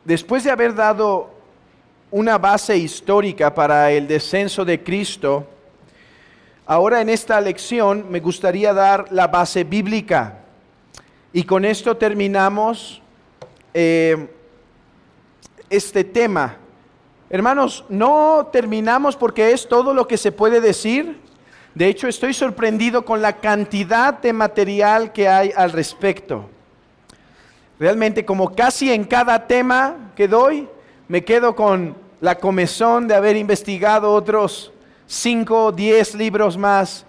después de haber dado una base histórica para el descenso de Cristo, ahora en esta lección me gustaría dar la base bíblica. Y con esto terminamos este tema. Hermanos, no terminamos porque es todo lo que se puede decir. De hecho, estoy sorprendido con la cantidad de material que hay al respecto. Realmente, como casi en cada tema que doy, me quedo con la comezón de haber investigado otros 5 o 10 libros más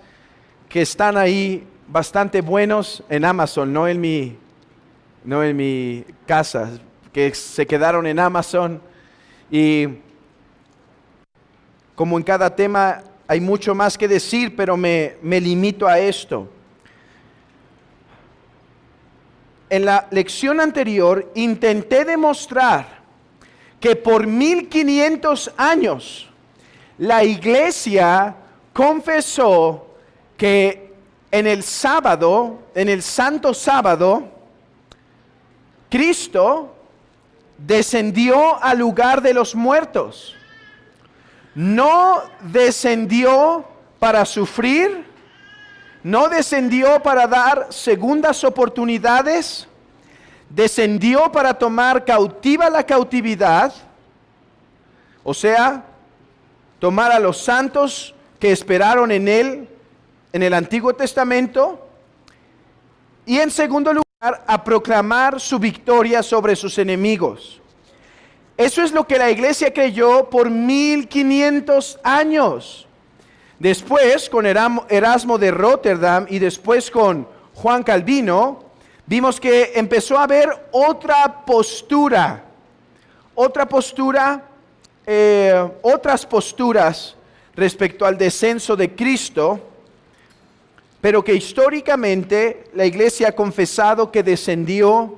que están ahí bastante buenos en Amazon, no en mi casa, que se quedaron en Amazon. Y como en cada tema hay mucho más que decir, pero me limito a esto. En la lección anterior intenté demostrar que por 1500 años la iglesia confesó que en el sábado, en el santo sábado, Cristo descendió al lugar de los muertos. No descendió para sufrir, no descendió para dar segundas oportunidades, descendió para tomar cautiva la cautividad, o sea, tomar a los santos que esperaron en él en el Antiguo Testamento, y en segundo lugar, a proclamar su victoria sobre sus enemigos. Eso es lo que la iglesia creyó por 1500 años. Después, con Erasmo de Rotterdam y después con Juan Calvino, vimos que empezó a haber otras posturas respecto al descenso de Cristo, pero que históricamente la iglesia ha confesado que descendió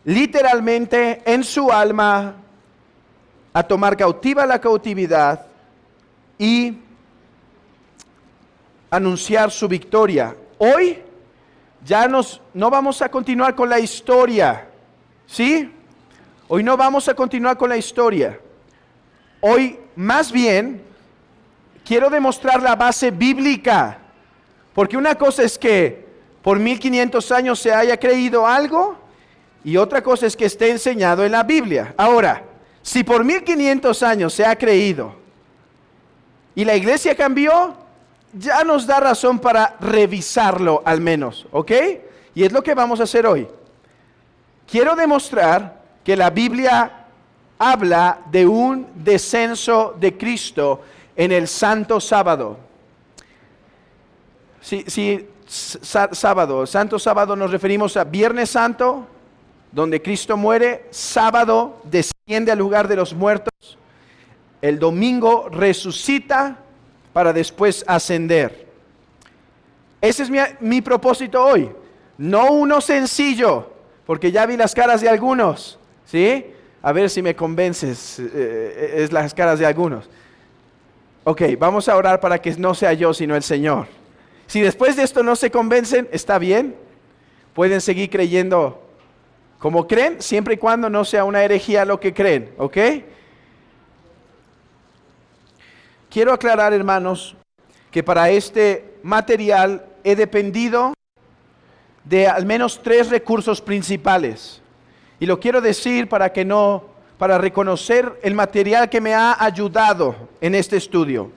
literalmente en su alma a tomar cautiva la cautividad y anunciar su victoria. Hoy ya no vamos a continuar con la historia, ¿sí? Hoy no vamos a continuar con la historia. Hoy, más bien, quiero demostrar la base bíblica, porque una cosa es que por 1500 años se haya creído algo, y otra cosa es que esté enseñado en la Biblia. Ahora, si por 1500 años se ha creído, y la iglesia cambió, ya nos da razón para revisarlo al menos, ¿ok? Y es lo que vamos a hacer hoy. Quiero demostrar que la Biblia habla de un descenso de Cristo en el Santo Sábado. Sábado. Santo Sábado nos referimos a Viernes Santo, donde Cristo muere. Sábado desciende al lugar de los muertos. El domingo resucita para después ascender. Ese es mi propósito hoy. No uno sencillo, porque ya vi las caras de algunos, ¿sí? A ver si me convences, es las caras de algunos. Ok, vamos a orar para que no sea yo, sino el Señor. Si después de esto no se convencen, está bien. Pueden seguir creyendo como creen, siempre y cuando no sea una herejía lo que creen, ¿ok? Quiero aclarar, hermanos, que para este material he dependido de al menos 3 recursos principales. Y lo quiero decir para reconocer el material que me ha ayudado en este estudio.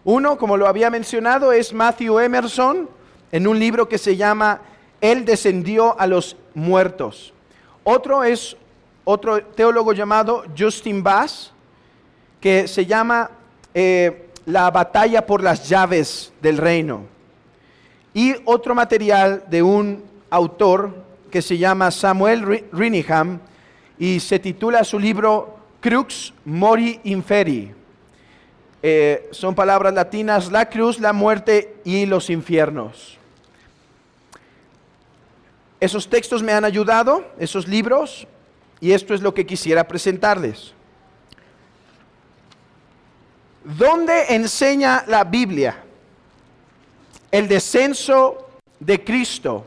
Uno, como lo había mencionado, es Matthew Emerson, en un libro que se llama Él descendió a los muertos. Otro es otro teólogo llamado Justin Bass, que se llama La batalla por las llaves del reino. Y otro material de un autor que se llama Samuel Rinningham y se titula su libro Crux Mori Inferi. Son palabras latinas: la cruz, la muerte y los infiernos. Esos textos me han ayudado, esos libros, y esto es lo que quisiera presentarles. ¿Dónde enseña la Biblia el descenso de Cristo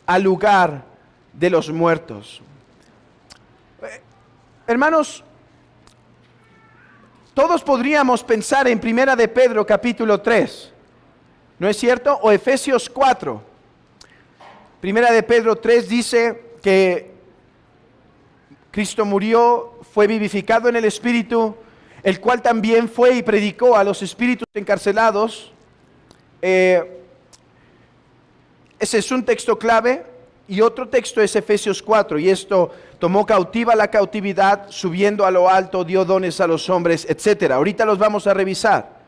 al lugar de los muertos? Hermanos, todos podríamos pensar en Primera de Pedro capítulo 3, ¿no es cierto? O Efesios 4. Primera de Pedro 3 dice que Cristo murió, fue vivificado en el Espíritu, el cual también fue y predicó a los espíritus encarcelados. Ese es un texto clave. Y otro texto es Efesios 4, y esto: tomó cautiva la cautividad, subiendo a lo alto, dio dones a los hombres, etc. Ahorita los vamos a revisar.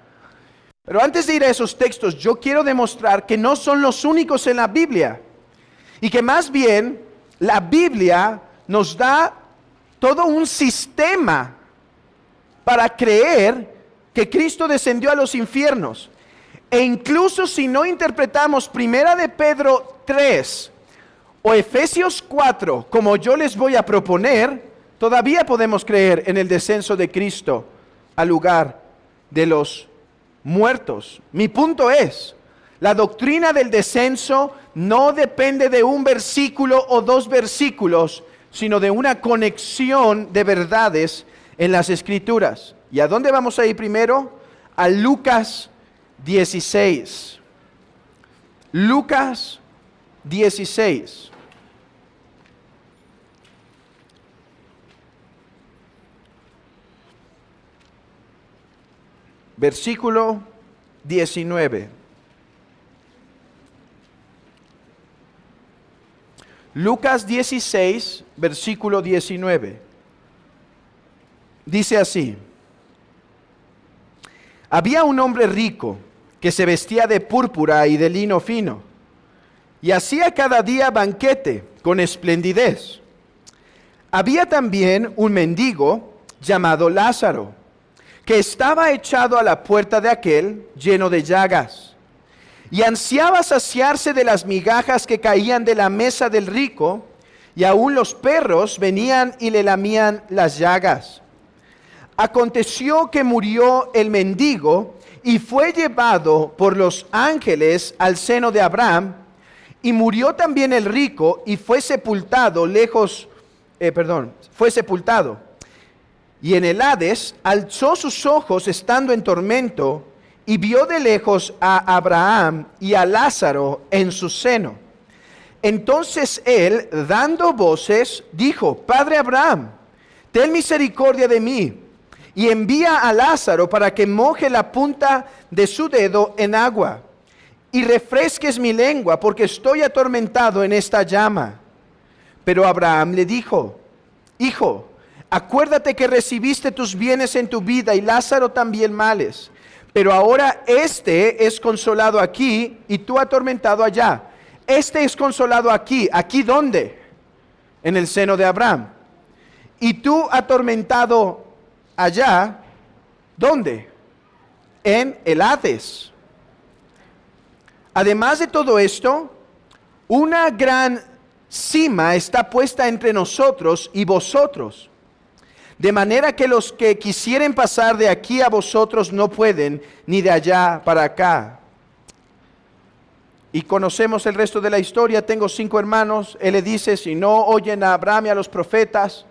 Pero antes de ir a esos textos, yo quiero demostrar que no son los únicos en la Biblia, y que más bien la Biblia nos da todo un sistema para creer que Cristo descendió a los infiernos. E incluso si no interpretamos Primera de Pedro 3 o Efesios 4, como yo les voy a proponer, todavía podemos creer en el descenso de Cristo al lugar de los muertos. Mi punto es, la doctrina del descenso no depende de un versículo o dos versículos, sino de una conexión de verdades en las Escrituras. ¿Y a dónde vamos a ir primero? A Lucas 16. Lucas 16. Versículo 19. Lucas 16, versículo 19. Dice así: había un hombre rico que se vestía de púrpura y de lino fino, y hacía cada día banquete con esplendidez. Había también un mendigo llamado Lázaro, que estaba echado a la puerta de aquel, lleno de llagas, y ansiaba saciarse de las migajas que caían de la mesa del rico, y aún los perros venían y le lamían las llagas. Aconteció que murió el mendigo y fue llevado por los ángeles al seno de Abraham, y murió también el rico y fue sepultado fue sepultado. Y en el Hades alzó sus ojos estando en tormento, y vio de lejos a Abraham y a Lázaro en su seno. Entonces él, dando voces, dijo: Padre Abraham, ten misericordia de mí, y envía a Lázaro para que moje la punta de su dedo en agua, y refresques mi lengua, porque estoy atormentado en esta llama. Pero Abraham le dijo: Hijo, acuérdate que recibiste tus bienes en tu vida, y Lázaro también males. Pero ahora este es consolado aquí, y tú atormentado allá. Este es consolado aquí. ¿Aquí dónde? En el seno de Abraham. Y tú atormentado allá, ¿dónde? En el Hades. Además de todo esto, una gran cima está puesta entre nosotros y vosotros, de manera que los que quisieren pasar de aquí a vosotros no pueden, ni de allá para acá. Y conocemos el resto de la historia. Tengo 5 hermanos. Él le dice: si no oyen a Abraham y a los profetas,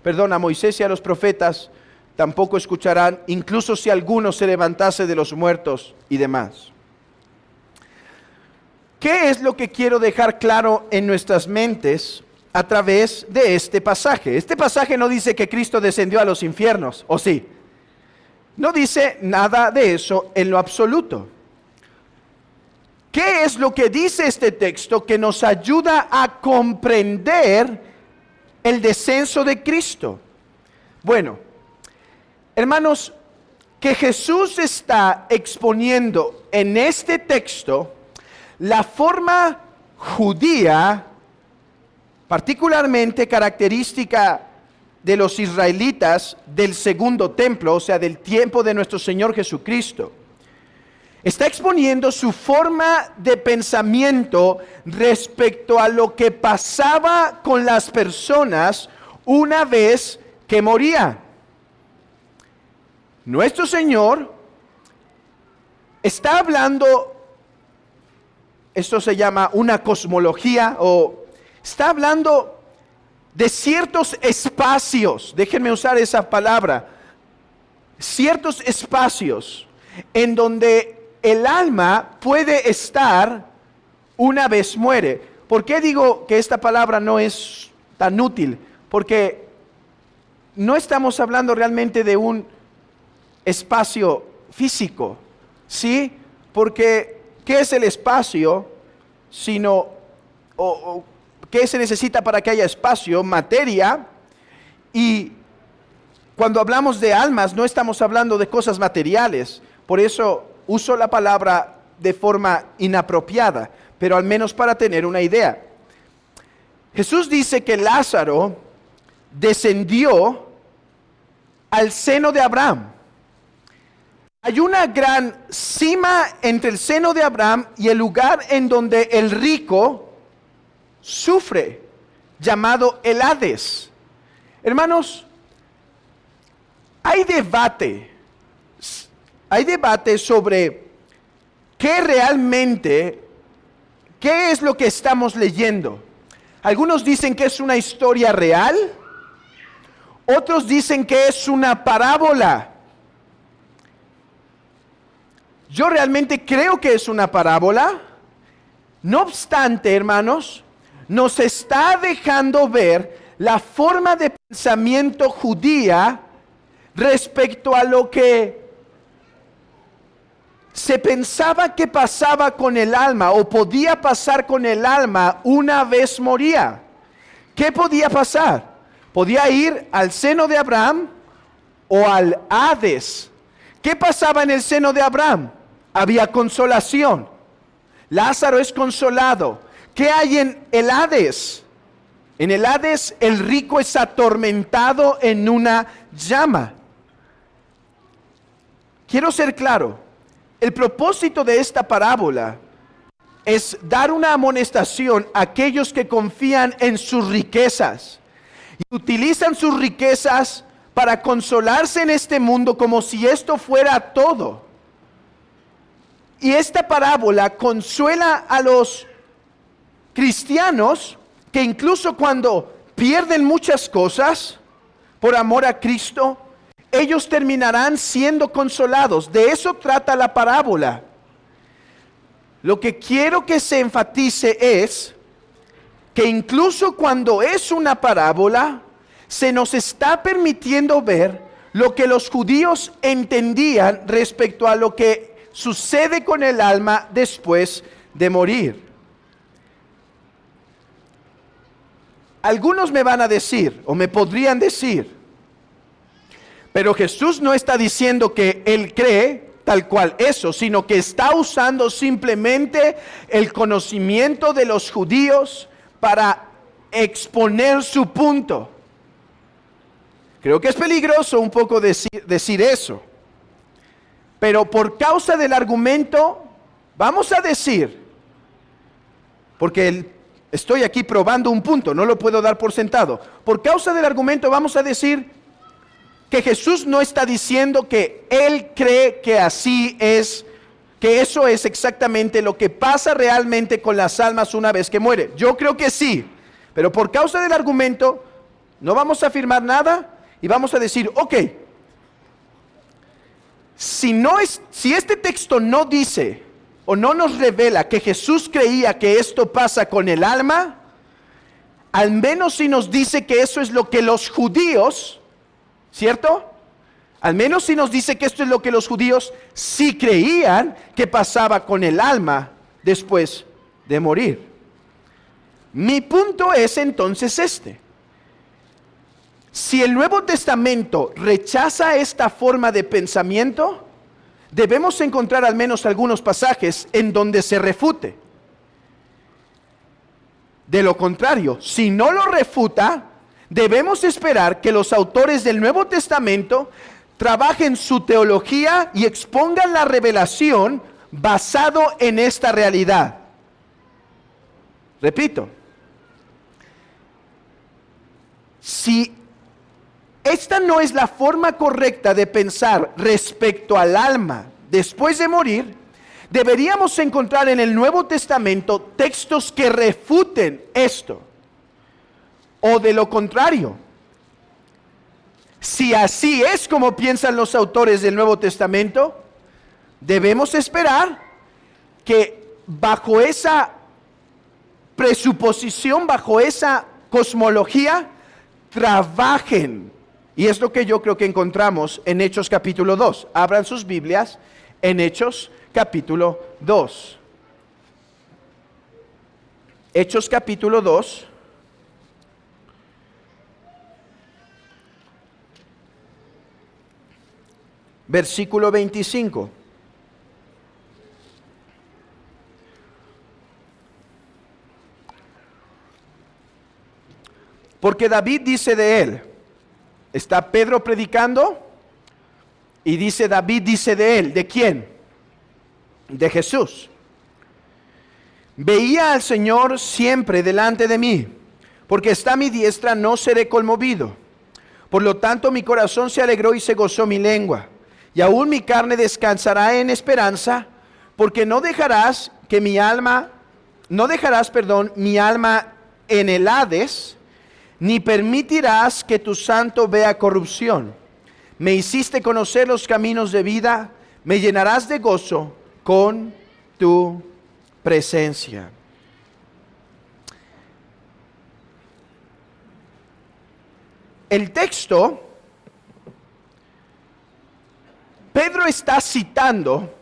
a Moisés y a los profetas, tampoco escucharán, incluso si alguno se levantase de los muertos y demás. ¿Qué es lo que quiero dejar claro en nuestras mentes a través de este pasaje? Este pasaje no dice que Cristo descendió a los infiernos, ¿o sí? No dice nada de eso en lo absoluto. ¿Qué es lo que dice este texto que nos ayuda a comprender el descenso de Cristo? Bueno, hermanos, que Jesús está exponiendo en este texto la forma judía, particularmente característica de los israelitas del segundo templo, o sea, del tiempo de nuestro Señor Jesucristo. Está exponiendo su forma de pensamiento respecto a lo que pasaba con las personas una vez que morían. Nuestro Señor está hablando, esto se llama una cosmología, o está hablando de ciertos espacios, déjenme usar esa palabra, ciertos espacios en donde el alma puede estar una vez muere. ¿Por qué digo que esta palabra no es tan útil? Porque no estamos hablando realmente de un espacio físico, ¿sí? Porque ¿qué es el espacio? Sino, ¿qué se necesita para que haya espacio? Materia. Y cuando hablamos de almas, no estamos hablando de cosas materiales. Por eso uso la palabra de forma inapropiada, pero al menos para tener una idea. Jesús dice que Lázaro descendió al seno de Abraham. Hay una gran cima entre el seno de Abraham y el lugar en donde el rico sufre, llamado el Hades. Hermanos, hay debate sobre qué es lo que estamos leyendo. Algunos dicen que es una historia real, otros dicen que es una parábola. Yo realmente creo que es una parábola. No obstante, hermanos, nos está dejando ver la forma de pensamiento judía respecto a lo que se pensaba que pasaba con el alma o podía pasar con el alma una vez moría. ¿Qué podía pasar? Podía ir al seno de Abraham o al Hades. ¿Qué pasaba en el seno de Abraham? Había consolación. Lázaro es consolado. ¿Qué hay en el Hades? En el Hades el rico es atormentado en una llama. Quiero ser claro. El propósito de esta parábola es dar una amonestación a aquellos que confían en sus riquezas y utilizan sus riquezas para consolarse en este mundo como si esto fuera todo. Y esta parábola consuela a los cristianos que incluso cuando pierden muchas cosas por amor a Cristo, ellos terminarán siendo consolados. De eso trata la parábola. Lo que quiero que se enfatice es que incluso cuando es una parábola, se nos está permitiendo ver lo que los judíos entendían respecto a lo que sucede con el alma después de morir. Algunos me van a decir, o me podrían decir, pero Jesús no está diciendo que Él cree tal cual eso, sino que está usando simplemente el conocimiento de los judíos para exponer su punto. Creo que es peligroso un poco decir eso. Pero por causa del argumento, vamos a decir, porque estoy aquí probando un punto, no lo puedo dar por sentado. Por causa del argumento vamos a decir que Jesús no está diciendo que Él cree que así es, que eso es exactamente lo que pasa realmente con las almas una vez que muere. Yo creo que sí, pero por causa del argumento no vamos a afirmar nada y vamos a decir, ok, si este texto no dice o no nos revela que Jesús creía que esto pasa con el alma, al menos si nos dice que eso es lo que los judíos, ¿cierto? Al menos si nos dice que esto es lo que los judíos sí creían que pasaba con el alma después de morir. Mi punto es entonces este. Si el Nuevo Testamento rechaza esta forma de pensamiento, debemos encontrar al menos algunos pasajes en donde se refute. De lo contrario, si no lo refuta, debemos esperar que los autores del Nuevo Testamento trabajen su teología y expongan la revelación basado en esta realidad. Repito, si esta no es la forma correcta de pensar respecto al alma después de morir, deberíamos encontrar en el Nuevo Testamento textos que refuten esto. o de lo contrario. Si así es como piensan los autores del Nuevo Testamento, debemos esperar que bajo esa presuposición, bajo esa cosmología, trabajen. Y es lo que yo creo que encontramos en Hechos capítulo 2. Abran sus Biblias en Hechos capítulo 2. Hechos capítulo 2. Versículo 25. Porque David dice de él, está Pedro predicando y dice David dice de él, ¿de quién? De Jesús. Veía al Señor siempre delante de mí, porque está a mi diestra, no seré conmovido. Por lo tanto mi corazón se alegró y se gozó mi lengua. Y aún mi carne descansará en esperanza, porque no dejarás mi alma en el Hades, ni permitirás que tu santo vea corrupción. Me hiciste conocer los caminos de vida, me llenarás de gozo con tu presencia. El texto, Pedro está citando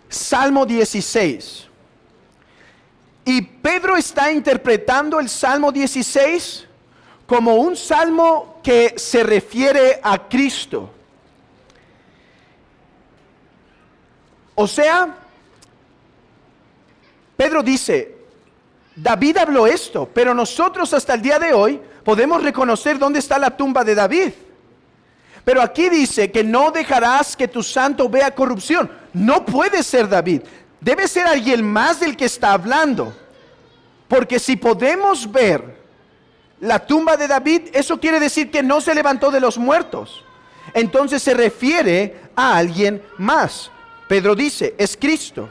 Salmo 16. Y Pedro está interpretando el Salmo 16 como un salmo que se refiere a Cristo. O sea, Pedro dice, David habló esto, pero nosotros hasta el día de hoy podemos reconocer dónde está la tumba de David. Pero aquí dice que no dejarás que tu santo vea corrupción. No puede ser David. Debe ser alguien más del que está hablando. Porque si podemos ver la tumba de David, eso quiere decir que no se levantó de los muertos. Entonces se refiere a alguien más. Pedro dice, es Cristo.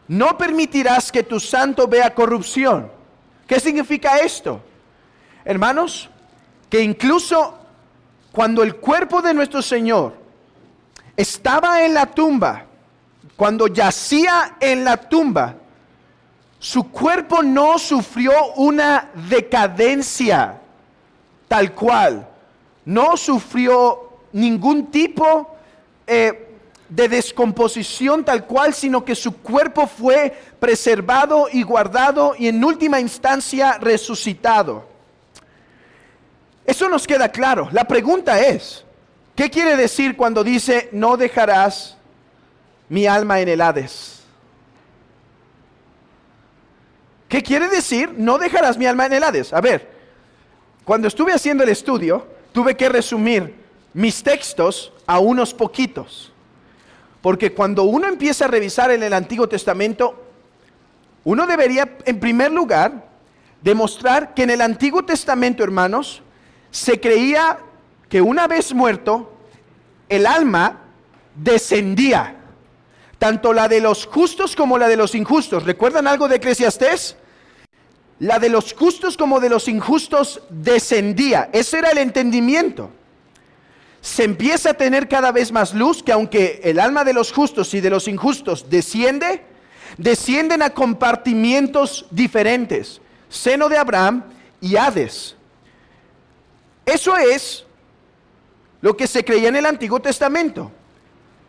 No permitirás que tu santo vea corrupción. ¿Qué significa esto? Hermanos, que incluso cuando el cuerpo de nuestro Señor estaba en la tumba, cuando yacía en la tumba, su cuerpo no sufrió una decadencia tal cual, no sufrió ningún tipo de descomposición tal cual, sino que su cuerpo fue preservado y guardado y en última instancia resucitado. Eso nos queda claro. La pregunta es, ¿qué quiere decir cuando dice no dejarás mi alma en el Hades? ¿Qué quiere decir no dejarás mi alma en el Hades? A ver, cuando estuve haciendo el estudio, tuve que resumir mis textos a unos poquitos. Porque cuando uno empieza a revisar en el Antiguo Testamento, uno debería, en primer lugar, demostrar que en el Antiguo Testamento, hermanos, se creía que una vez muerto, el alma descendía. Tanto la de los justos como la de los injustos. ¿Recuerdan algo de Eclesiastés? La de los justos como de los injustos descendía. Ese era el entendimiento. Se empieza a tener cada vez más luz que aunque el alma de los justos y de los injustos descienden a compartimientos diferentes. Seno de Abraham y Hades. Eso es lo que se creía en el Antiguo Testamento.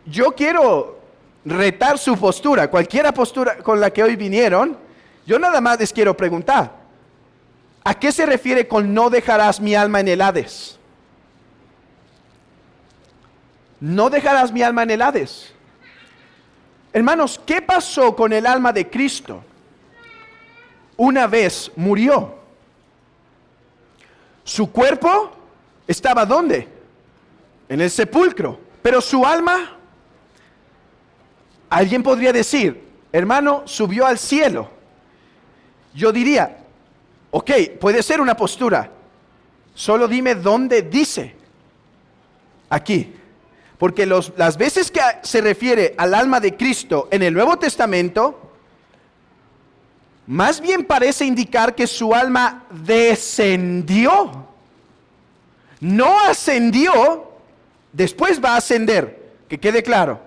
Yo quiero retar su postura, cualquier postura con la que hoy vinieron. Yo nada más les quiero preguntar, ¿a qué se refiere con no dejarás mi alma en el Hades? No dejarás mi alma en el Hades. Hermanos, ¿qué pasó con el alma de Cristo? Una vez murió. Su cuerpo estaba ¿dónde? En el sepulcro. Pero su alma, alguien podría decir, hermano, subió al cielo. Yo diría, ok, puede ser una postura. Solo dime dónde dice. Aquí. Porque las veces que se refiere al alma de Cristo en el Nuevo Testamento, más bien parece indicar que su alma descendió. No ascendió, después va a ascender, que quede claro.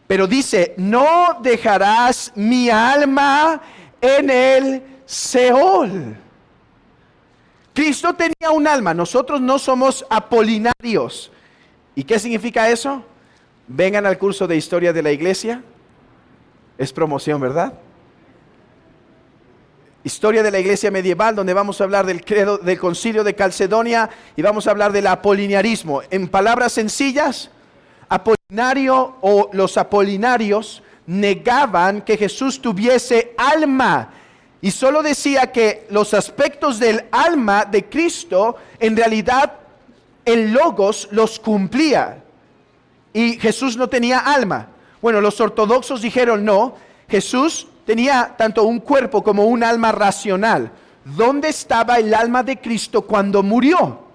Pero dice, no dejarás mi alma en el Seol. Cristo tenía un alma, nosotros no somos apolinarios. ¿Y qué significa eso? Vengan al curso de historia de la iglesia. Es promoción, ¿verdad? Historia de la iglesia medieval, donde vamos a hablar del credo del concilio de Calcedonia y vamos a hablar del apolinarismo. En palabras sencillas, apolinario o los apolinarios negaban que Jesús tuviese alma y solo decía que los aspectos del alma de Cristo, en realidad el Logos los cumplía y Jesús no tenía alma. Bueno, los ortodoxos dijeron no, Jesús tenía tanto un cuerpo como un alma racional. ¿Dónde estaba el alma de Cristo cuando murió?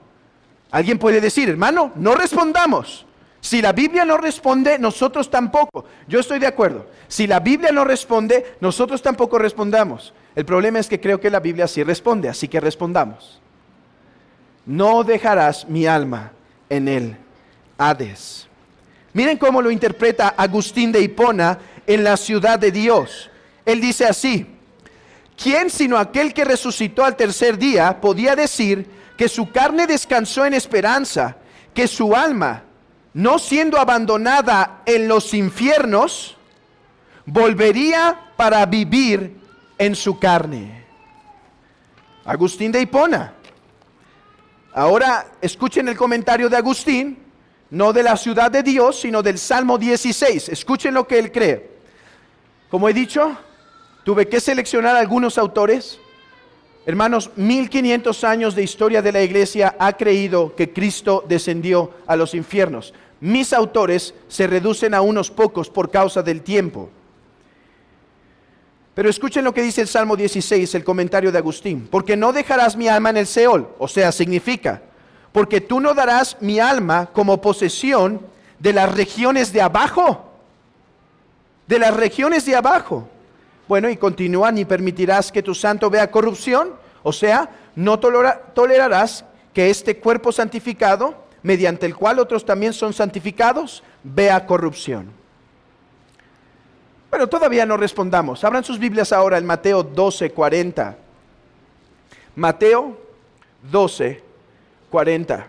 Alguien puede decir, hermano, no respondamos. Si la Biblia no responde, nosotros tampoco. Yo estoy de acuerdo. Si la Biblia no responde, nosotros tampoco respondamos. El problema es que creo que la Biblia sí responde, así que respondamos. No dejarás mi alma en el Hades. Miren cómo lo interpreta Agustín de Hipona en La ciudad de Dios. Él dice así: ¿quién sino aquel que resucitó al tercer día podía decir que su carne descansó en esperanza, que su alma, no siendo abandonada en los infiernos, volvería para vivir en su carne? Agustín de Hipona. Ahora escuchen el comentario de Agustín, no de La ciudad de Dios, sino del Salmo 16. Escuchen lo que él cree. Como he dicho, tuve que seleccionar algunos autores. Hermanos, 1500 años de historia de la iglesia ha creído que Cristo descendió a los infiernos. Mis autores se reducen a unos pocos por causa del tiempo. Pero escuchen lo que dice el Salmo 16, el comentario de Agustín. Porque no dejarás mi alma en el Seol, o sea, significa, porque tú no darás mi alma como posesión de las regiones de abajo. De las regiones de abajo. Bueno, y continúa, ni permitirás que tu santo vea corrupción, o sea, no tolerarás que este cuerpo santificado, mediante el cual otros también son santificados, vea corrupción. Bueno, todavía no respondamos. Abran sus Biblias ahora en Mateo 12:40. Mateo 12:40.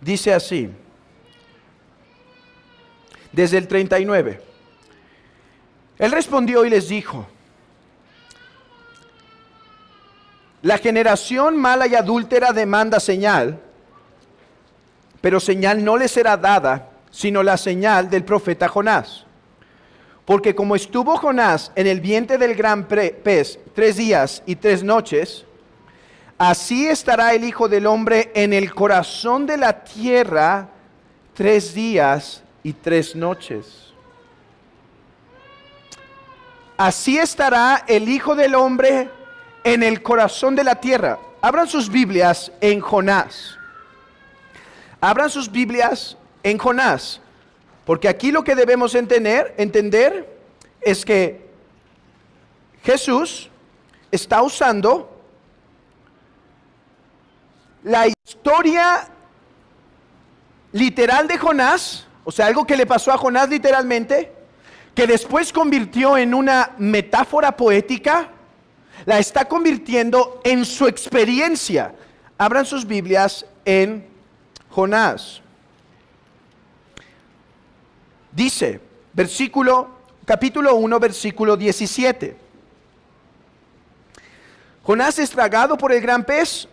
Dice así, desde el 39. Él respondió y les dijo: la generación mala y adúltera demanda señal, pero señal no le será dada, sino la señal del profeta Jonás. Porque como estuvo Jonás en el vientre del gran pez 3 días y 3 noches, así estará el Hijo del Hombre en el corazón de la tierra 3 días y 3 noches. Así estará el Hijo del Hombre en el corazón de la tierra. Abran sus Biblias en Jonás. Abran sus Biblias en Jonás. Porque aquí lo que debemos entender es que Jesús está usando la historia literal de Jonás, o sea, algo que le pasó a Jonás literalmente, que después convirtió en una metáfora poética, la está convirtiendo en su experiencia. Abran sus Biblias en Jonás. Dice, capítulo 1, versículo 17. Jonás es tragado por el gran pez,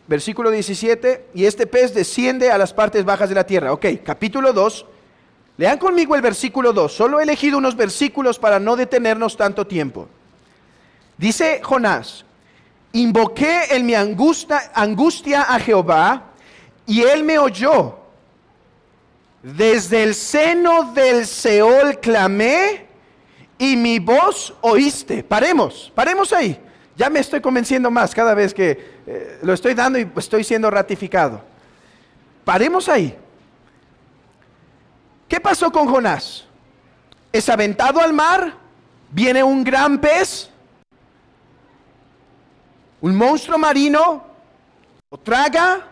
versículo 17, y este pez desciende a las partes bajas de la tierra. Ok, capítulo 2. Lean conmigo el versículo 2. Solo he elegido unos versículos para no detenernos tanto tiempo. Dice Jonás: invoqué en mi angustia a Jehová, y él me oyó. Desde el seno del Seol clamé, y mi voz oíste. Paremos ahí. Ya me estoy convenciendo más cada vez que lo estoy dando y estoy siendo ratificado. Paremos ahí. ¿Qué pasó con Jonás? Es aventado al mar, viene un gran pez, un monstruo marino, lo traga.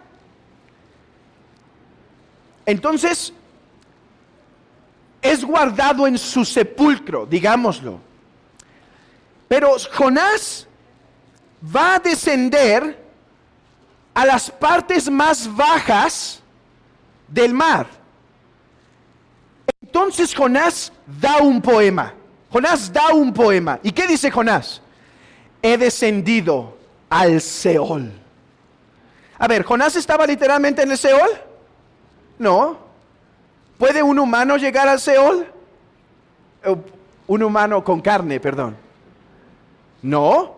Entonces, es guardado en su sepulcro, digámoslo. Pero Jonás va a descender a las partes más bajas del mar. Entonces Jonás da un poema. Jonás da un poema. ¿Y qué dice Jonás? He descendido al Seol. A ver, ¿Jonás estaba literalmente en el Seol? No. ¿Puede un humano llegar al Seol? Un humano con carne, perdón. No.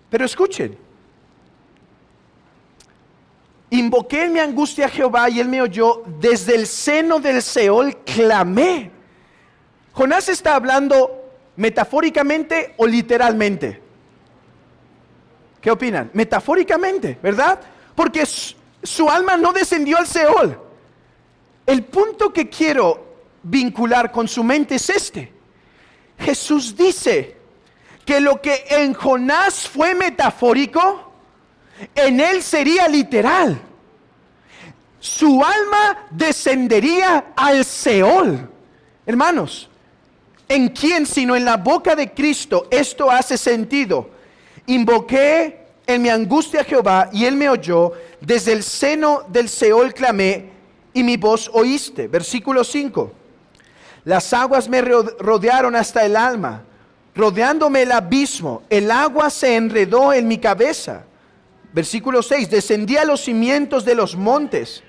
Pero escuchen. Invoqué en mi angustia a Jehová y él me oyó. Desde el seno del Seol clamé. Jonás está hablando metafóricamente o literalmente. ¿Qué opinan? Metafóricamente, ¿verdad? Porque su alma no descendió al Seol. El punto que quiero vincular con su mente es este. Jesús dice que lo que en Jonás fue metafórico, en él sería literal. Su alma descendería al Seol. Hermanos, ¿en quién sino en la boca de Cristo esto hace sentido? Invoqué en mi angustia a Jehová y él me oyó. Desde el seno del Seol clamé y mi voz oíste. Versículo 5. Las aguas me rodearon hasta el alma, rodeándome el abismo. El agua se enredó en mi cabeza. Versículo 6. Descendí a los cimientos de los montes.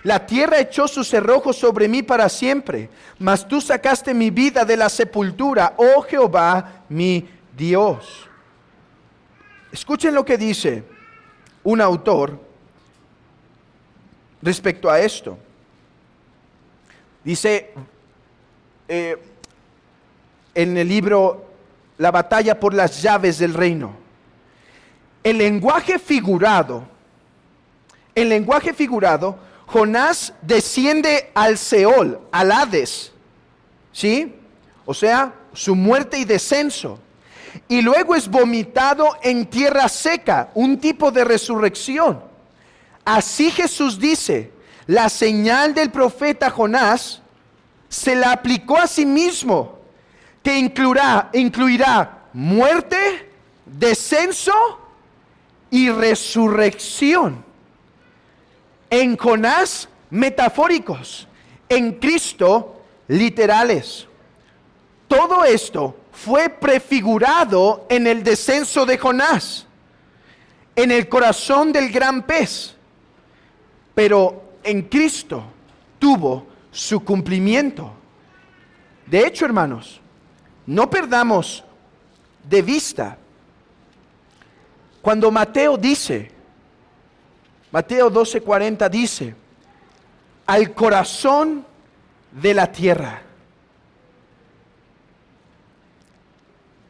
La tierra echó sus cerrojos sobre mí para siempre. Mas tú sacaste mi vida de la sepultura, oh Jehová, mi Dios. Escuchen lo que dice un autor respecto a esto. Dice en el libro La batalla por las llaves del reino. En lenguaje figurado, Jonás desciende al Seol, al Hades, ¿sí? O sea, su muerte y descenso. Y luego es vomitado en tierra seca, un tipo de resurrección. Así Jesús dice, la señal del profeta Jonás se la aplicó a sí mismo, que incluirá muerte, descenso y resurrección. En Jonás, metafóricos; en Cristo, literales. Todo esto fue prefigurado en el descenso de Jonás, en el corazón del gran pez. Pero en Cristo tuvo su cumplimiento. De hecho, hermanos, no perdamos de vista cuando Mateo 12:40 dice, al corazón de la tierra.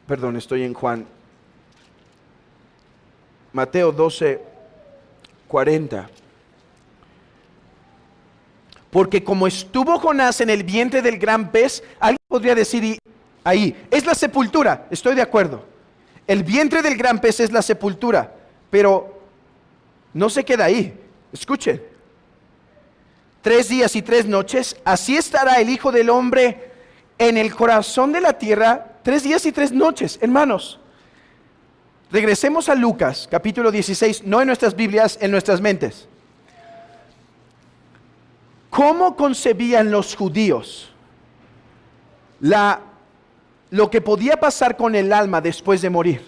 Perdón, estoy en Juan. Mateo 12:40. Porque como estuvo Jonás en el vientre del gran pez, alguien podría decir ahí, es la sepultura. Estoy de acuerdo. El vientre del gran pez es la sepultura, pero no se queda ahí. Escuchen. 3 días y 3 noches, así estará el Hijo del Hombre en el corazón de la tierra. 3 días y 3 noches, hermanos. Regresemos a Lucas, capítulo 16, no en nuestras Biblias, en nuestras mentes. ¿Cómo concebían los judíos lo que podía pasar con el alma después de morir?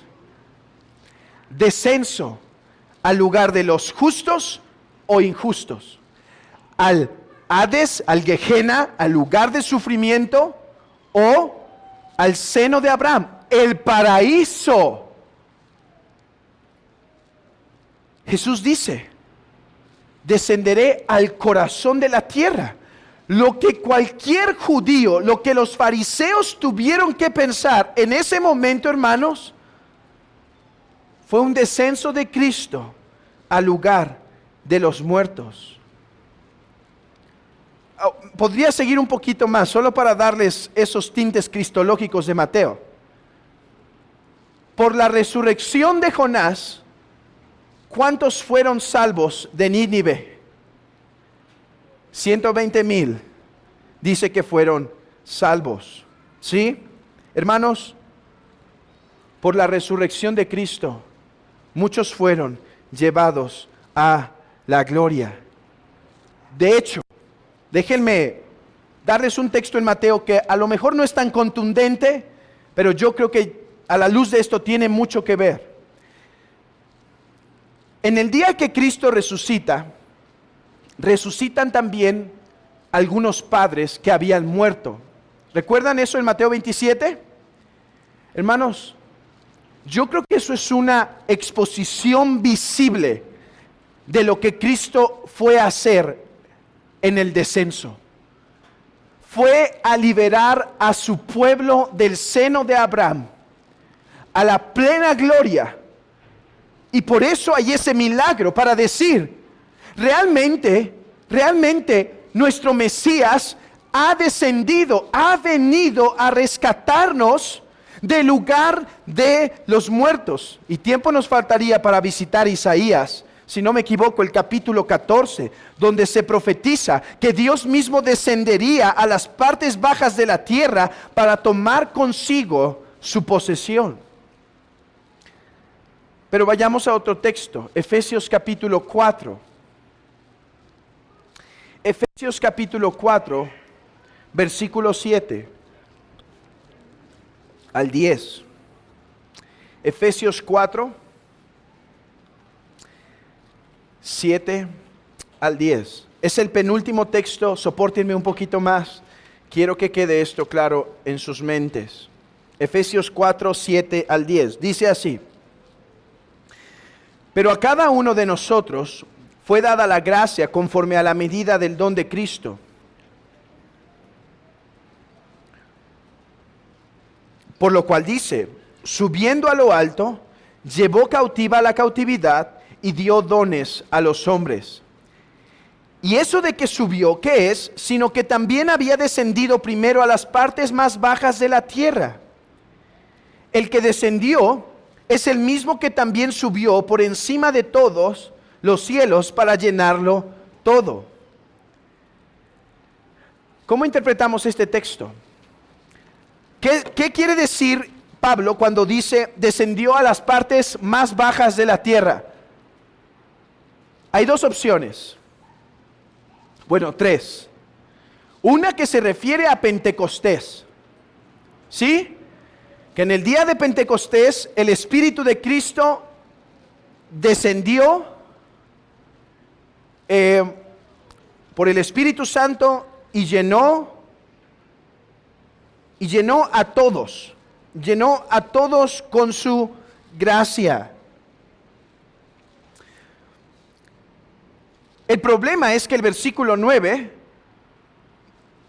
Descenso al lugar de los justos o injustos, al Hades, al Gehenna, al lugar de sufrimiento, o al seno de Abraham, el paraíso. Jesús dice, descenderé al corazón de la tierra. lo que cualquier judío, lo que los fariseos tuvieron que pensar en ese momento, hermanos, fue un descenso de Cristo al lugar de los muertos. Podría seguir un poquito más, solo para darles esos tintes cristológicos de Mateo. Por la resurrección de Jonás, ¿cuántos fueron salvos de Nínive? 120,000 dice que fueron salvos. ¿Sí? Hermanos, por la resurrección de Cristo, muchos fueron llevados a la gloria. De hecho, déjenme darles un texto en Mateo que a lo mejor no es tan contundente, pero yo creo que a la luz de esto tiene mucho que ver. En el día que Cristo resucita, resucitan también algunos padres que habían muerto. ¿Recuerdan eso en Mateo 27? Hermanos, yo creo que eso es una exposición visible de lo que Cristo fue a hacer en el descenso. Fue a liberar a su pueblo del seno de Abraham, a la plena gloria. Y por eso hay ese milagro para decir, realmente nuestro Mesías ha descendido, ha venido a rescatarnos del lugar de los muertos. Y tiempo nos faltaría para visitar Isaías, si no me equivoco, el capítulo 14, donde se profetiza que Dios mismo descendería a las partes bajas de la tierra para tomar consigo su posesión. Pero vayamos a otro texto, Efesios capítulo 4. Efesios capítulo 4, versículo 7 al 10. Efesios 4, 7 al 10. Es el penúltimo texto, sopórtenme un poquito más. Quiero que quede esto claro en sus mentes. Efesios 4, 7 al 10. Dice así: pero a cada uno de nosotros fue dada la gracia conforme a la medida del don de Cristo. Por lo cual dice, subiendo a lo alto, llevó cautiva la cautividad y dio dones a los hombres. Y eso de que subió, ¿qué es? Sino que también había descendido primero a las partes más bajas de la tierra. El que descendió es el mismo que también subió por encima de todos los cielos para llenarlo todo. ¿Cómo interpretamos este texto? ¿Qué quiere decir Pablo cuando dice descendió a las partes más bajas de la tierra? Hay dos opciones. Bueno, tres. Una que se refiere a Pentecostés. ¿Sí? Que en el día de Pentecostés el Espíritu de Cristo descendió por el Espíritu Santo y llenó a todos. Llenó a todos con su gracia. El problema es que el versículo 9,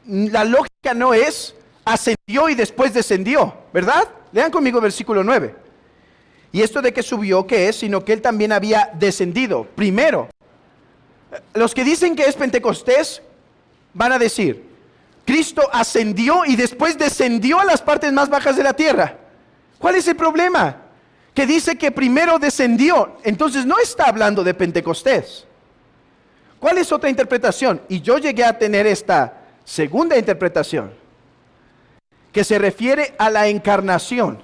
la lógica no es ascendió y después descendió, ¿verdad? Lean conmigo el versículo 9. Y esto de que subió, ¿qué es? Sino que él también había descendido primero. Los que dicen que es Pentecostés van a decir, Cristo ascendió y después descendió a las partes más bajas de la tierra. ¿Cuál es el problema? Que dice que primero descendió, entonces no está hablando de Pentecostés. ¿Cuál es otra interpretación? Y yo llegué a tener esta segunda interpretación, que se refiere a la encarnación.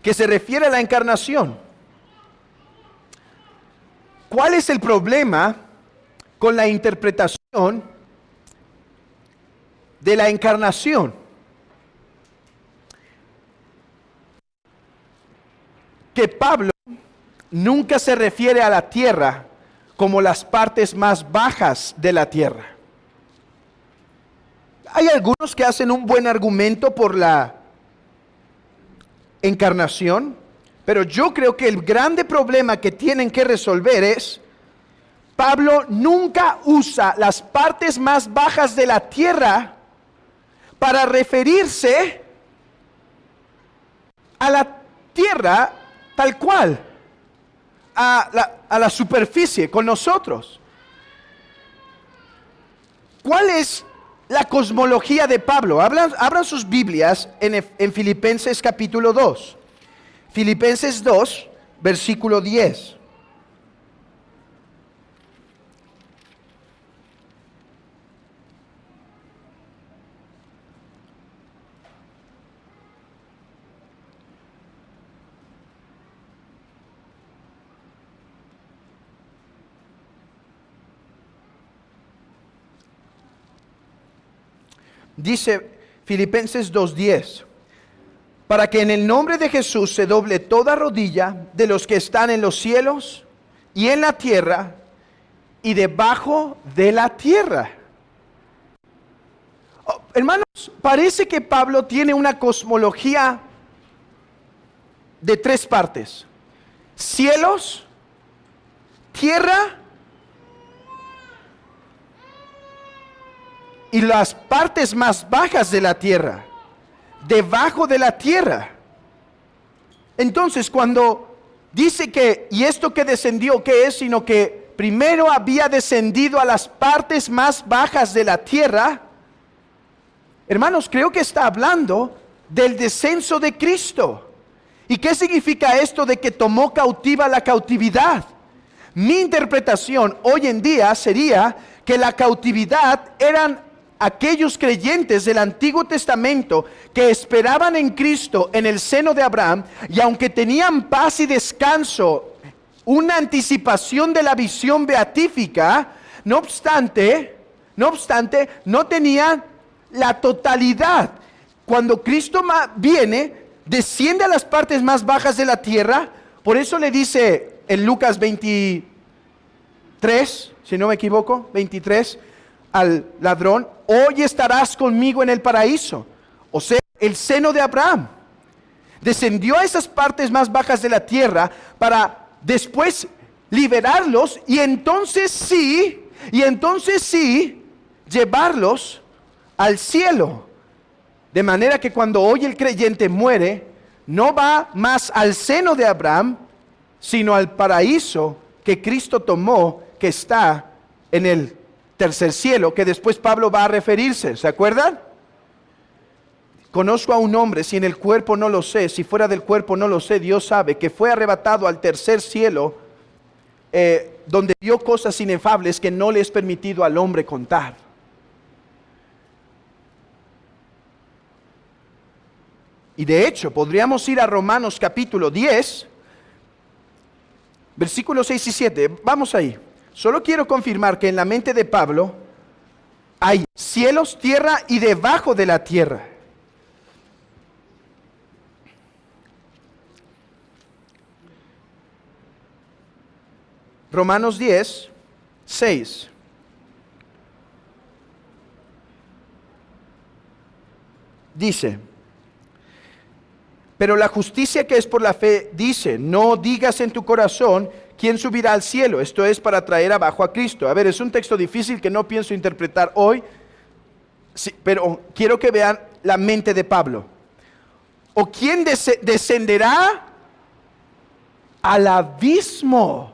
Que se refiere a la encarnación. ¿Cuál es el problema con la interpretación de la encarnación? Que Pablo nunca se refiere a la tierra como las partes más bajas de la tierra. Hay algunos que hacen un buen argumento por la encarnación, pero yo creo que el grande problema que tienen que resolver es Pablo nunca usa las partes más bajas de la tierra para referirse a la tierra tal cual, a la superficie con nosotros. ¿Cuál es la cosmología de Pablo? Abran sus Biblias en Filipenses capítulo 2. Filipenses 2, versículo 10. Dice Filipenses 2:10, para que en el nombre de Jesús se doble toda rodilla de los que están en los cielos y en la tierra y debajo de la tierra. Oh, hermanos, parece que Pablo tiene una cosmología de tres partes: cielos, tierra y las partes más bajas de la tierra, debajo de la tierra. Entonces, cuando dice que, y esto que descendió, ¿qué es? Sino que primero había descendido a las partes más bajas de la tierra. Hermanos, creo que está hablando del descenso de Cristo. ¿Y qué significa esto de que tomó cautiva la cautividad? Mi interpretación hoy en día sería que la cautividad eran aquellos creyentes del Antiguo Testamento que esperaban en Cristo en el seno de Abraham, y aunque tenían paz y descanso, una anticipación de la visión beatífica, no obstante, no tenían la totalidad. Cuando Cristo viene, desciende a las partes más bajas de la tierra. Por eso le dice en Lucas 23, si no me equivoco, 23, al ladrón: hoy estarás conmigo en el paraíso. O sea, el seno de Abraham descendió a esas partes más bajas de la tierra para después liberarlos y entonces sí, llevarlos al cielo. De manera que cuando hoy el creyente muere, no va más al seno de Abraham, sino al paraíso que Cristo tomó, que está en el tercer cielo, que después Pablo va a referirse. ¿Se acuerdan? Conozco a un hombre, si en el cuerpo no lo sé, si fuera del cuerpo no lo sé, Dios sabe, que fue arrebatado al tercer cielo, donde vio cosas inefables que no le es permitido al hombre contar. Y de hecho, podríamos ir a Romanos capítulo 10, versículos 6 y 7. Vamos ahí. Solo quiero confirmar que en la mente de Pablo hay cielos, tierra y debajo de la tierra. Romanos 10, 6. Dice: pero la justicia que es por la fe dice, no digas en tu corazón, ¿quién subirá al cielo? Esto es para traer abajo a Cristo. A ver, es un texto difícil que no pienso interpretar hoy, sí, pero quiero que vean la mente de Pablo. ¿O quién descenderá al abismo?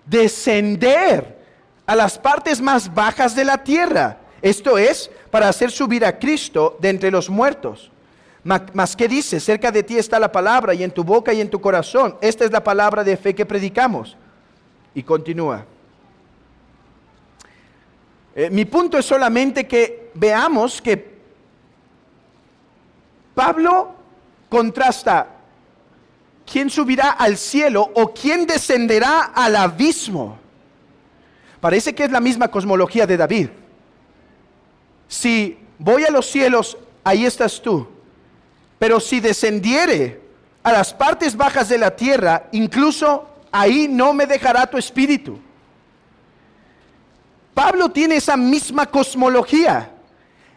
Descender a las partes más bajas de la tierra. Esto es para hacer subir a Cristo de entre los muertos. Mas ¿qué dice? Cerca de ti está la palabra, y en tu boca y en tu corazón. Esta es la palabra de fe que predicamos. Y continúa. Mi punto es solamente que veamos que Pablo contrasta quién subirá al cielo o quién descenderá al abismo. Parece que es la misma cosmología de David. Si voy a los cielos, ahí estás tú. Pero si descendiere a las partes bajas de la tierra, incluso ahí no me dejará tu espíritu. Pablo tiene esa misma cosmología,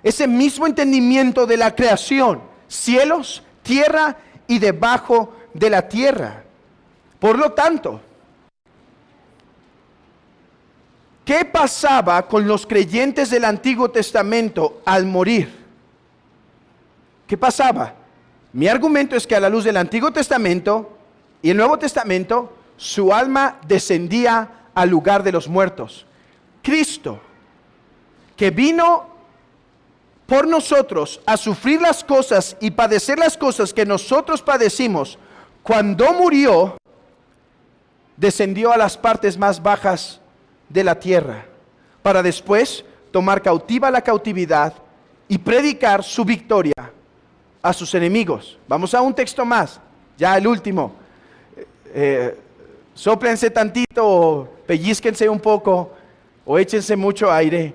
ese mismo entendimiento de la creación: cielos, tierra y debajo de la tierra. Por lo tanto, ¿qué pasaba con los creyentes del Antiguo Testamento al morir? ¿Qué pasaba? Mi argumento es que a la luz del Antiguo Testamento y el Nuevo Testamento, su alma descendía al lugar de los muertos. Cristo, que vino por nosotros a sufrir las cosas y padecer las cosas que nosotros padecimos, cuando murió, descendió a las partes más bajas de la tierra, para después tomar cautiva la cautividad y predicar su victoria a sus enemigos. Vamos a un texto más, ya el último. Sóplense tantito, o pellizquense un poco, o échense mucho aire.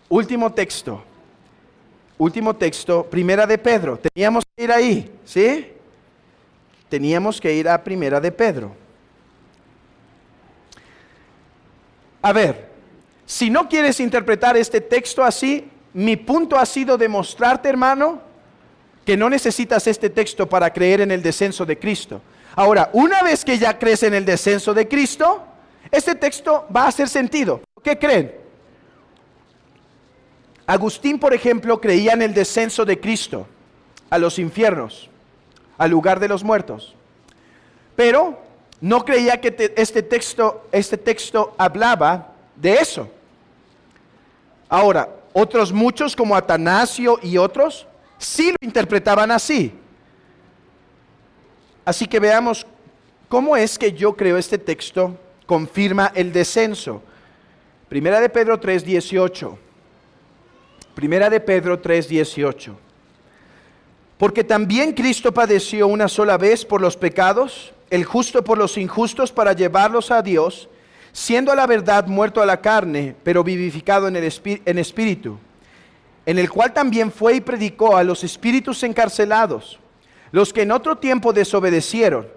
Último texto, Primera de Pedro. Teníamos que ir ahí, ¿sí? Teníamos que ir a Primera de Pedro. A ver, si no quieres interpretar este texto así, mi punto ha sido demostrarte, hermano, que no necesitas este texto para creer en el descenso de Cristo. Ahora, una vez que ya crees en el descenso de Cristo, este texto va a hacer sentido. ¿Qué creen? Agustín, por ejemplo, creía en el descenso de Cristo a los infiernos, al lugar de los muertos. Pero no creía que este texto hablaba de eso. Ahora, otros muchos como Atanasio y otros sí lo interpretaban así. Así que veamos cómo es que yo creo este texto confirma el descenso. Primera de Pedro 3:18. Primera de Pedro 3:18. Porque también Cristo padeció una sola vez por los pecados, el justo por los injustos, para llevarlos a Dios, siendo a la verdad muerto a la carne, pero vivificado en espíritu, en el cual también fue y predicó a los espíritus encarcelados, los que en otro tiempo desobedecieron,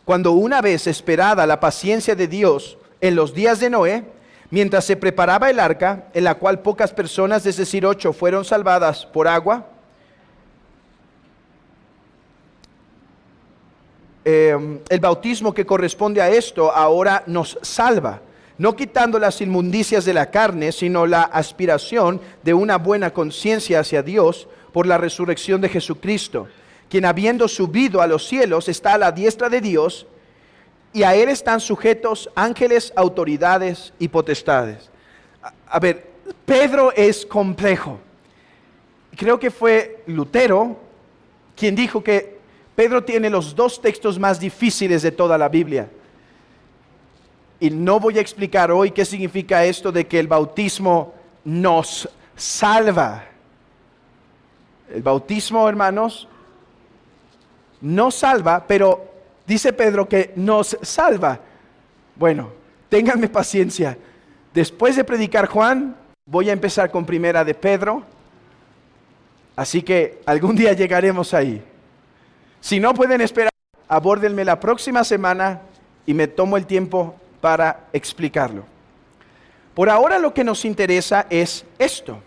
cuando una vez esperada la paciencia de Dios en los días de Noé, mientras se preparaba el arca, en la cual pocas personas, es decir, 8, fueron salvadas por agua. El bautismo que corresponde a esto ahora nos salva, no quitando las inmundicias de la carne, sino la aspiración de una buena conciencia hacia Dios por la resurrección de Jesucristo, quien habiendo subido a los cielos está a la diestra de Dios, y a él están sujetos ángeles, autoridades y potestades. A ver, Pedro es complejo. Creo que fue Lutero quien dijo que Pedro tiene los dos textos más difíciles de toda la Biblia. Y no voy a explicar hoy qué significa esto de que el bautismo nos salva. El bautismo, hermanos, no salva, pero dice Pedro que nos salva. Bueno, ténganme paciencia. Después de predicar Juan, voy a empezar con Primera de Pedro. Así que algún día llegaremos ahí. Si no pueden esperar, abórdenme la próxima semana y me tomo el tiempo para explicarlo. Por ahora lo que nos interesa es esto.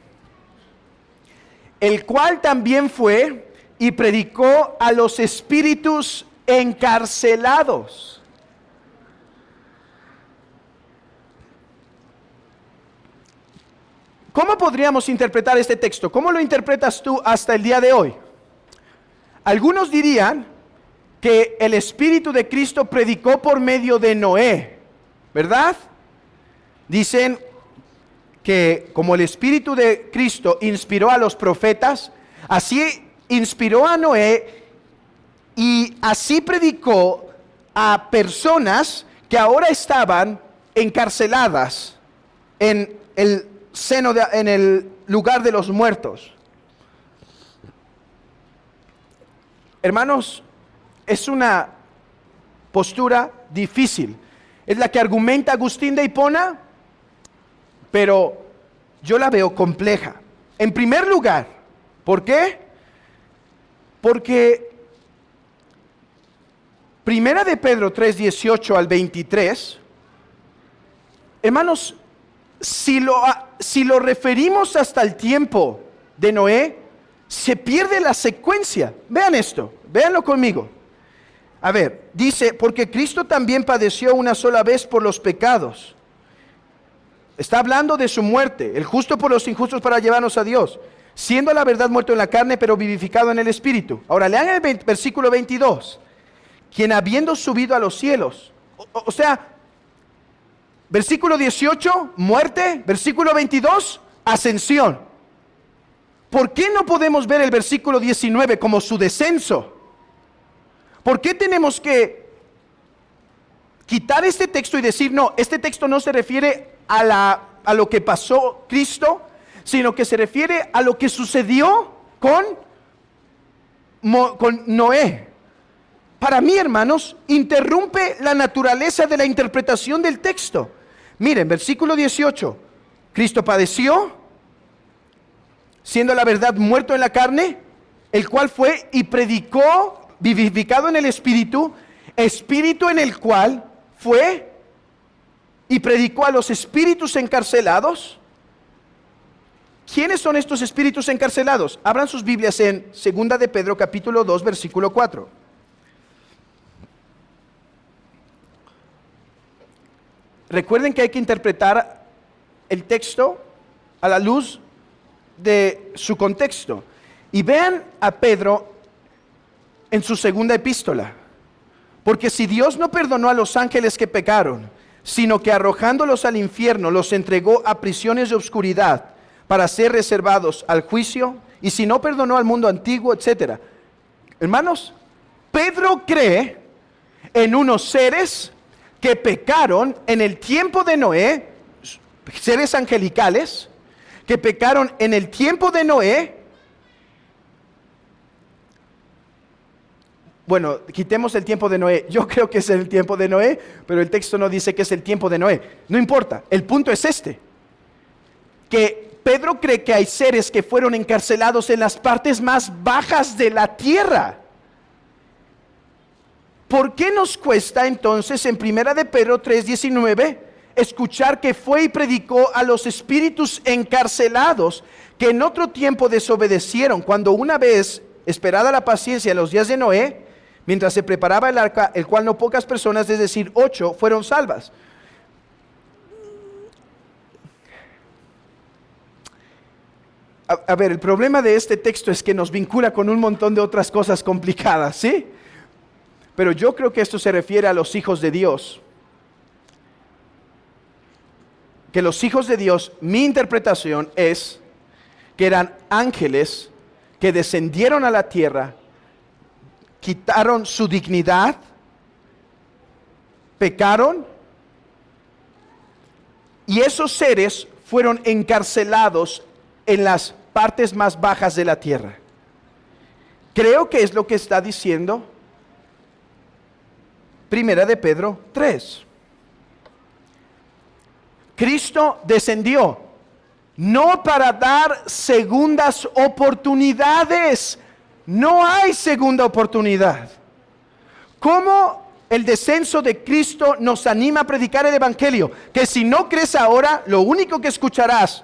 El cual también fue y predicó a los espíritus encarcelados. ¿Cómo podríamos interpretar este texto? ¿Cómo lo interpretas tú hasta el día de hoy? Algunos dirían que el Espíritu de Cristo predicó por medio de Noé, ¿verdad? Dicen que como el Espíritu de Cristo inspiró a los profetas, así inspiró a Noé y así predicó a personas que ahora estaban encarceladas en el en el lugar de los muertos. Hermanos, es una postura difícil. Es la que argumenta Agustín de Hipona, pero yo la veo compleja. En primer lugar, ¿por qué? Porque Primera de Pedro 3:18 al 23, hermanos, si lo referimos hasta el tiempo de Noé, se pierde la secuencia. Vean esto, véanlo conmigo. A ver, dice, porque Cristo también padeció una sola vez por los pecados, está hablando de su muerte, el justo por los injustos para llevarnos a Dios, siendo la verdad muerto en la carne, pero vivificado en el Espíritu. Ahora lean el versículo 22, quien habiendo subido a los cielos, o sea, versículo 18, muerte, versículo 22, ascensión. ¿Por qué no podemos ver el versículo 19 como su descenso? ¿Por qué tenemos que quitar este texto y decir, no, este texto no se refiere a lo que pasó Cristo, sino que se refiere a lo que sucedió con Noé? Para mí, hermanos, interrumpe la naturaleza de la interpretación del texto. Miren, versículo 18, Cristo padeció, siendo la verdad muerto en la carne, el cual fue y predicó, vivificado en el Espíritu, Espíritu en el cual fue y predicó a los espíritus encarcelados. ¿Quiénes son estos espíritus encarcelados? Abran sus Biblias en 2 de Pedro capítulo 2 versículo 4. Recuerden que hay que interpretar el texto a la luz de su contexto. Y vean a Pedro en su segunda epístola. Porque si Dios no perdonó a los ángeles que pecaron, sino que arrojándolos al infierno los entregó a prisiones de oscuridad para ser reservados al juicio, y si no perdonó al mundo antiguo, etc. Hermanos, Pedro cree en unos seres que pecaron en el tiempo de Noé, seres angelicales, que pecaron en el tiempo de Noé. Bueno, quitemos el tiempo de Noé. Yo creo que es el tiempo de Noé, pero el texto no dice que es el tiempo de Noé. No importa, el punto es este, que Pedro cree que hay seres que fueron encarcelados en las partes más bajas de la tierra. ¿Por qué nos cuesta entonces en 1 de Pedro 3:19 escuchar que fue y predicó a los espíritus encarcelados que en otro tiempo desobedecieron, cuando una vez esperada la paciencia en los días de Noé, mientras se preparaba el arca, el cual no pocas personas, es decir, 8, fueron salvas? A ver, el problema de este texto es que nos vincula con un montón de otras cosas complicadas, ¿sí? Pero yo creo que esto se refiere a los hijos de Dios. Que los hijos de Dios, mi interpretación es que eran ángeles que descendieron a la tierra, quitaron su dignidad, pecaron, y esos seres fueron encarcelados en las partes más bajas de la tierra. Creo que es lo que está diciendo 1 de Pedro 3. Cristo descendió no para dar segundas oportunidades. No hay segunda oportunidad. ¿Cómo el descenso de Cristo nos anima a predicar el Evangelio? Que si no crees ahora, lo único que escucharás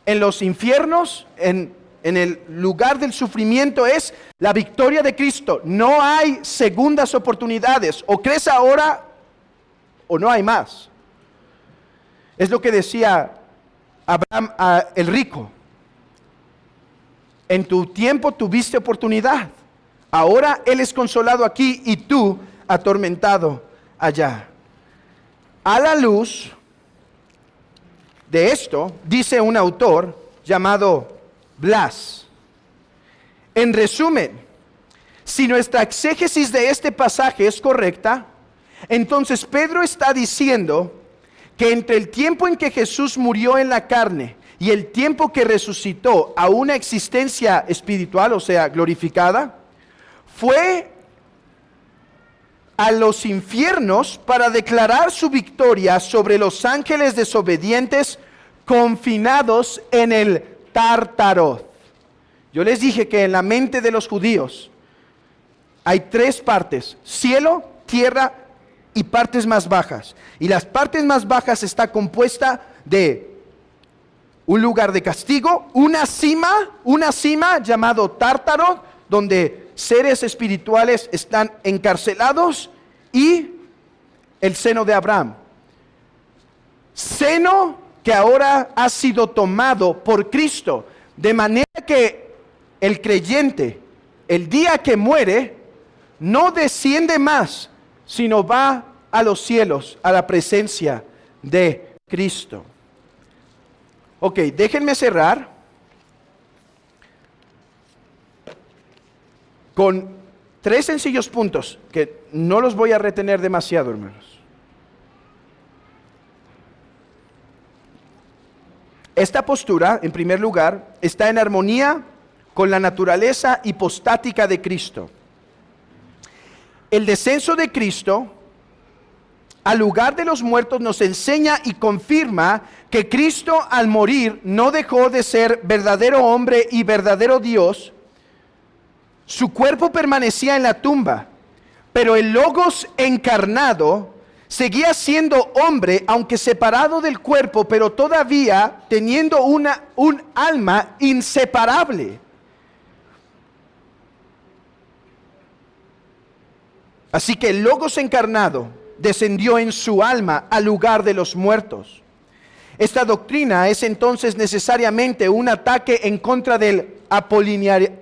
en los infiernos, en el lugar del sufrimiento, es la victoria de Cristo. No hay segundas oportunidades. O crees ahora o no hay más. Es lo que decía Abraham el rico. En tu tiempo tuviste oportunidad. Ahora él es consolado aquí y tú atormentado allá. A la luz de esto, dice un autor llamado Blas: en resumen, si nuestra exégesis de este pasaje es correcta, entonces Pedro está diciendo que entre el tiempo en que Jesús murió en la carne y el tiempo que resucitó a una existencia espiritual, o sea, glorificada, fue a los infiernos para declarar su victoria sobre los ángeles desobedientes confinados en el Tártaro. Yo les dije que en la mente de los judíos hay tres partes: cielo, tierra y partes más bajas. Y las partes más bajas está compuesta de un lugar de castigo, una cima llamado Tártaro, donde seres espirituales están encarcelados, y el seno de Abraham. seno que ahora ha sido tomado por Cristo, de manera que el creyente, el día que muere, no desciende más, sino va a los cielos, a la presencia de Cristo. Ok, déjenme cerrar con 3 sencillos puntos que no los voy a retener demasiado, hermanos. Esta postura, en primer lugar, está en armonía con la naturaleza hipostática de Cristo. El descenso de Cristo al lugar de los muertos nos enseña y confirma que Cristo, al morir, no dejó de ser verdadero hombre y verdadero Dios. Su cuerpo permanecía en la tumba, pero el Logos encarnado seguía siendo hombre, aunque separado del cuerpo, pero todavía teniendo un alma inseparable. Así que el Logos encarnado descendió en su alma al lugar de los muertos. Esta doctrina es entonces necesariamente un ataque en contra del Apolinario,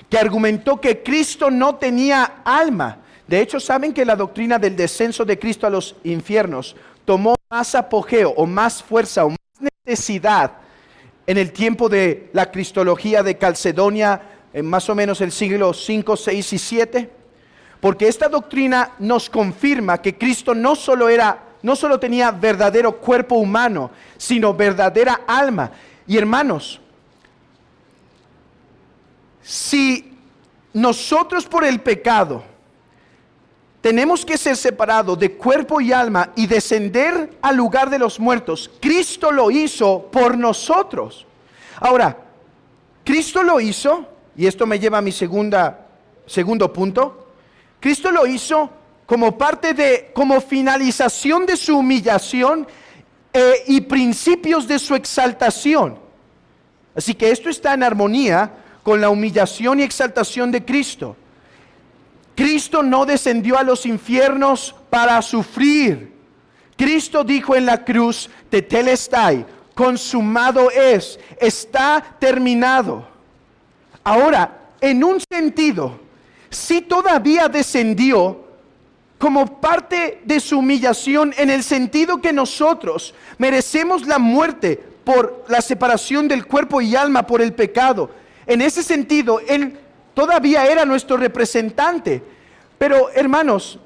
que argumentó que Cristo no tenía alma. De hecho, ¿saben que la doctrina del descenso de Cristo a los infiernos tomó más apogeo o más fuerza o más necesidad en el tiempo de la cristología de Calcedonia, en más o menos el siglo 5, 6 y 7? Porque esta doctrina nos confirma que Cristo no solo tenía verdadero cuerpo humano, sino verdadera alma. Y hermanos, si nosotros por el pecado tenemos que ser separados de cuerpo y alma y descender al lugar de los muertos, Cristo lo hizo por nosotros. Ahora, Cristo lo hizo, y esto me lleva a mi segundo punto. Cristo lo hizo como finalización de su humillación y principios de su exaltación. Así que esto está en armonía con la humillación y exaltación de Cristo. Cristo no descendió a los infiernos para sufrir. Cristo dijo en la cruz, tetelestai, consumado es, está terminado. Ahora, en un sentido, sí todavía descendió como parte de su humillación, en el sentido que nosotros merecemos la muerte por la separación del cuerpo y alma por el pecado. En ese sentido, Él todavía era nuestro representante. Pero hermanos,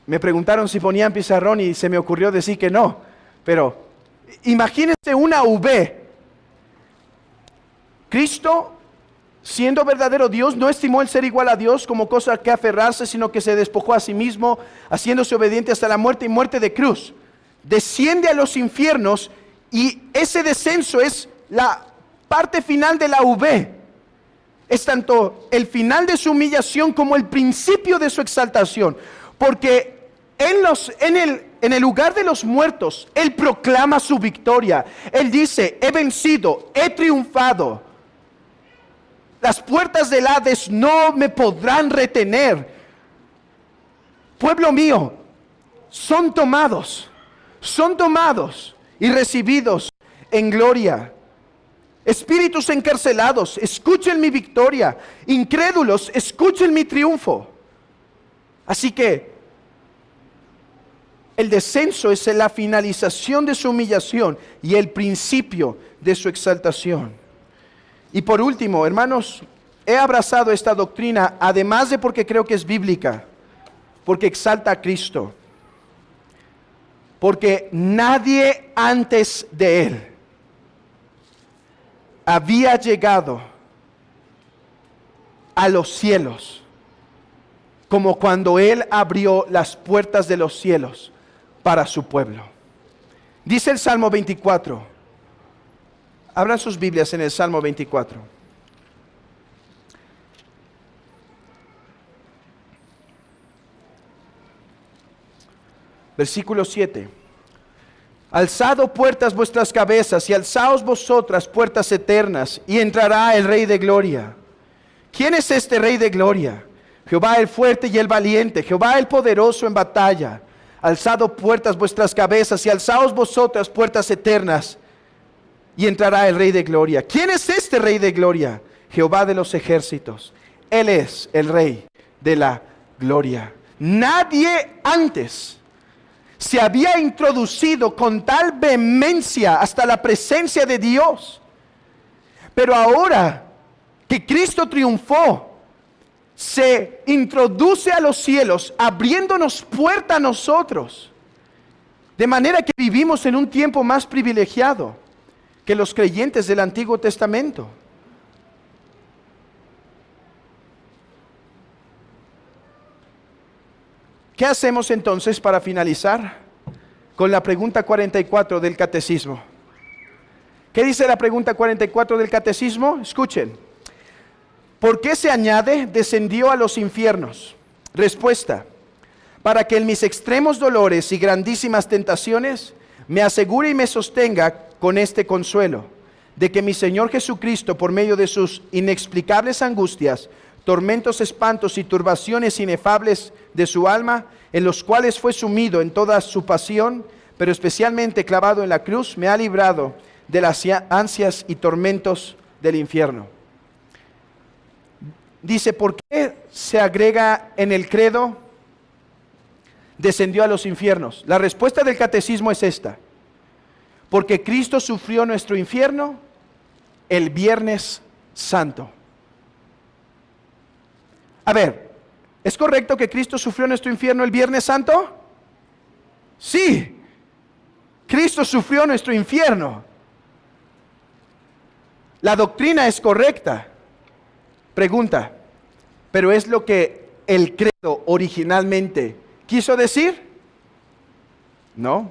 me preguntaron si ponían pizarrón y se me ocurrió decir que no. Pero imagínense una V. Cristo, siendo verdadero Dios, no estimó el ser igual a Dios como cosa que aferrarse, sino que se despojó a sí mismo, haciéndose obediente hasta la muerte y muerte de cruz. Desciende a los infiernos y ese descenso es la parte final de la V. Es tanto el final de su humillación como el principio de su exaltación. Porque en el lugar de los muertos, Él proclama su victoria. Él dice, he vencido, he triunfado. Las puertas del Hades no me podrán retener. Pueblo mío, son tomados y recibidos en gloria. Espíritus encarcelados, escuchen mi victoria. Incrédulos, escuchen mi triunfo. Así que el descenso es la finalización de su humillación y el principio de su exaltación. Y por último, hermanos, he abrazado esta doctrina, además de porque creo que es bíblica, porque exalta a Cristo. Porque nadie antes de Él había llegado a los cielos como cuando Él abrió las puertas de los cielos para su pueblo. Dice el Salmo 24. Abran sus Biblias en el Salmo 24. Versículo 7. Alzad puertas vuestras cabezas y alzaos vosotras puertas eternas, y entrará el Rey de Gloria. ¿Quién es este Rey de Gloria? Jehová el fuerte y el valiente, Jehová el poderoso en batalla. Alzado puertas vuestras cabezas y alzaos vosotras puertas eternas, y entrará el Rey de gloria. ¿Quién es este Rey de gloria? Jehová de los ejércitos. Él es el Rey de la gloria. Nadie antes se había introducido con tal vehemencia hasta la presencia de Dios. Pero ahora que Cristo triunfó, se introduce a los cielos, abriéndonos puerta a nosotros. De manera que vivimos en un tiempo más privilegiado que los creyentes del Antiguo Testamento. ¿Qué hacemos entonces para finalizar? Con la pregunta 44 del Catecismo. ¿Qué dice la pregunta 44 del Catecismo? Escuchen. ¿Por qué se añade descendió a los infiernos? Respuesta. Para que en mis extremos dolores y grandísimas tentaciones me asegure y me sostenga con este consuelo, de que mi Señor Jesucristo, por medio de sus inexplicables angustias, tormentos, espantos y turbaciones inefables de su alma, en los cuales fue sumido en toda su pasión, pero especialmente clavado en la cruz, me ha librado de las ansias y tormentos del infierno. Dice, ¿por qué se agrega en el credo, descendió a los infiernos? La respuesta del Catecismo es esta: porque Cristo sufrió nuestro infierno el Viernes Santo. A ver, ¿es correcto que Cristo sufrió nuestro infierno el Viernes Santo? Sí, Cristo sufrió nuestro infierno. La doctrina es correcta. Pregunta, ¿pero es lo que el credo originalmente quiso decir? No.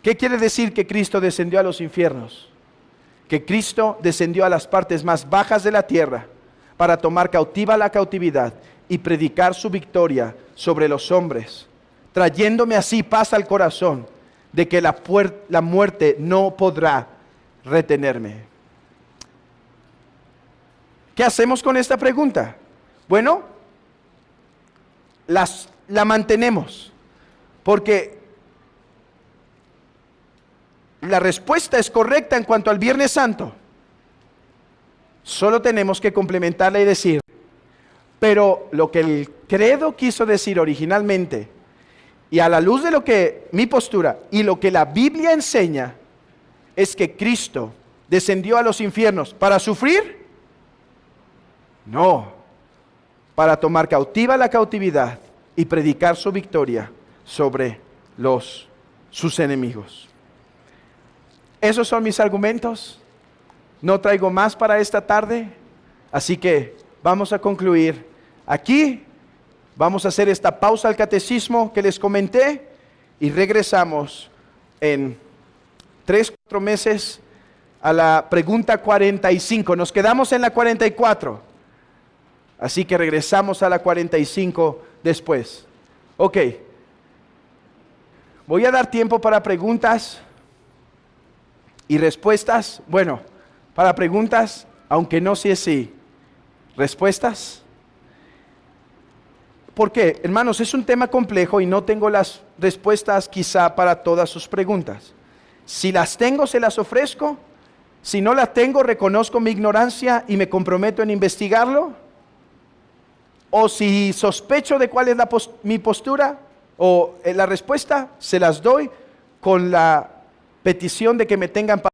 ¿Qué quiere decir que Cristo descendió a los infiernos? Que Cristo descendió a las partes más bajas de la tierra para tomar cautiva la cautividad y predicar su victoria sobre los hombres, trayéndome así paz al corazón de que la muerte no podrá retenerme. ¿Qué hacemos con esta pregunta? Bueno, la mantenemos, porque la respuesta es correcta en cuanto al Viernes Santo. Solo tenemos que complementarla y decir, pero lo que el credo quiso decir originalmente, y a la luz de lo que mi postura y lo que la Biblia enseña, es que Cristo descendió a los infiernos para sufrir. No, para tomar cautiva la cautividad y predicar su victoria sobre sus enemigos. Esos son mis argumentos. No traigo más para esta tarde, así que vamos a concluir aquí. Vamos a hacer esta pausa al catecismo que les comenté y regresamos en 3-4 meses a la pregunta 45. Nos quedamos en la 44. Así que regresamos a la 45 después. Ok. Voy a dar tiempo para preguntas y respuestas. Bueno, para preguntas, aunque no sé si respuestas. ¿Por qué? Hermanos, es un tema complejo y no tengo las respuestas quizá para todas sus preguntas. Si las tengo, se las ofrezco. Si no las tengo, reconozco mi ignorancia y me comprometo en investigarlo. O si sospecho de cuál es mi postura o la respuesta, se las doy con la petición de que me tengan paciencia